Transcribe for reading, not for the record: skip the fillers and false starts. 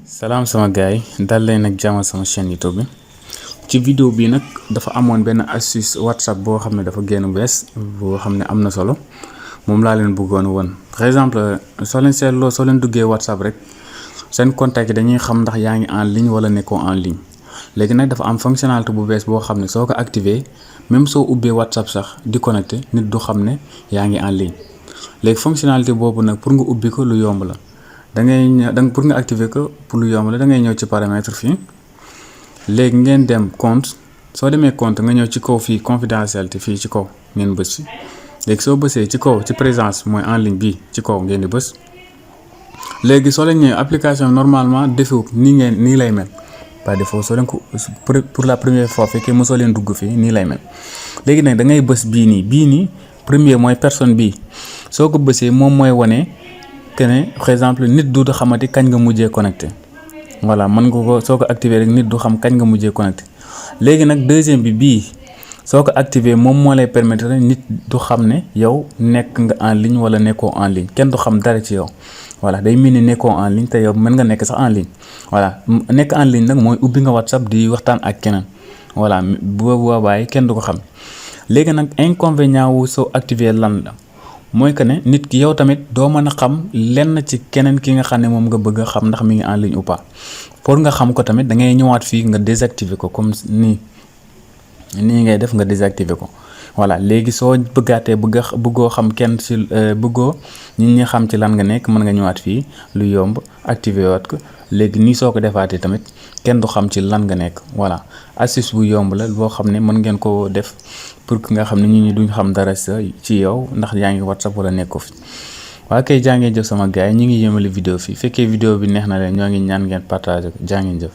Salam sama gaay dal leen ak jàmm sama chaîne YouTube bi ci vidéo bi nag dafa amoon benn astuce WhatsApp boo xam ne dafa génn bees boo xam ne am na solo moom laa leen bëggoon woon. Par exemple soo leen seetloo soo leen duggee WhatsApp rek seen contact yi dañuy xam ndax yaa ngi en ligne wala nekkoo en ligne léegi nag dafa am fonctionnalité bu bees boo xam ne soo ko activé même soo ubbee WhatsApp sax di connecté nit du xam ne yaa ngi en ligne léegi fonctionnalité boobu nag pour nga ubbi ko lu yomb la. da ngay pour nga activer ko pour lu yomb la da ngay ñëw ci paramètre fii léegi ngeen dem compte soo demee compte nga ñëw ci kaw fii confidentialité fii ci kaw ngeen bës fi léegi soo bësee ci kaw ci présence mooy en ligne bi ci kaw ngeen di bës léegi soo leen ñëwee application normalement defewut nii lay mel par défaut soo leen ko pour la première fois fekkee mosoo leen dugg fii nii lay mel léegi nag da ngay bës bii nii premier mooy personne bii soo ko bësee moom mooy wane que ne par exemple nit du xamati kañ nga mujjee connecté voilà mën nga ko soo ko activé rek nit du xam kañ nga mujjee connecté léegi nag deuxième bi bii soo ko activé moom moo lay permettre nit du xam ne yow nekk nga en ligne wala nekkoo en ligne kenn du xam dara ci yow voilà day mel ni nekkoo en ligne te yow mën nga nekk sax en ligne voilà nekk en ligne nag mooy ubbi nga WhatsApp di waxtaan ak keneen voilà bu boobaa kenn du ko xam léegi nag inconvénient wu soo activé lan la. mooy que ne nit ki yow tamit doo mën a xam lenn ci keneen ki nga xam ne moom nga bëgg a xam ndax mi ngi en ligne ou pas pour nga xam ko tamit da ngay ñëwaat fii nga désactiver ko comme nii ngay def nga désactiver ko voilà léegi soo bëggaatee bëggoo xam kenn ci bëggoo nit ñi xam ci lan nga nekk mën nga ñëwaat fii lu yomb activer waat ko léegi nii soo ko defaatee tamit kenn du xam ci lan nga nekk voilà astuce bu yomb la boo xam ne mën ngeen ko def pour que nga xam ne nit ñi duñ xam dara ci yow ndax yaa ngi WhatsApp wala nekkoo fi waa kay jaa ngeen jëf sama gars yi ñu ngi yemale vidéo fii fekkee vidéo bi neex na leen ñoo ngi ñaan ngeen partager ko jaa ngeen jëf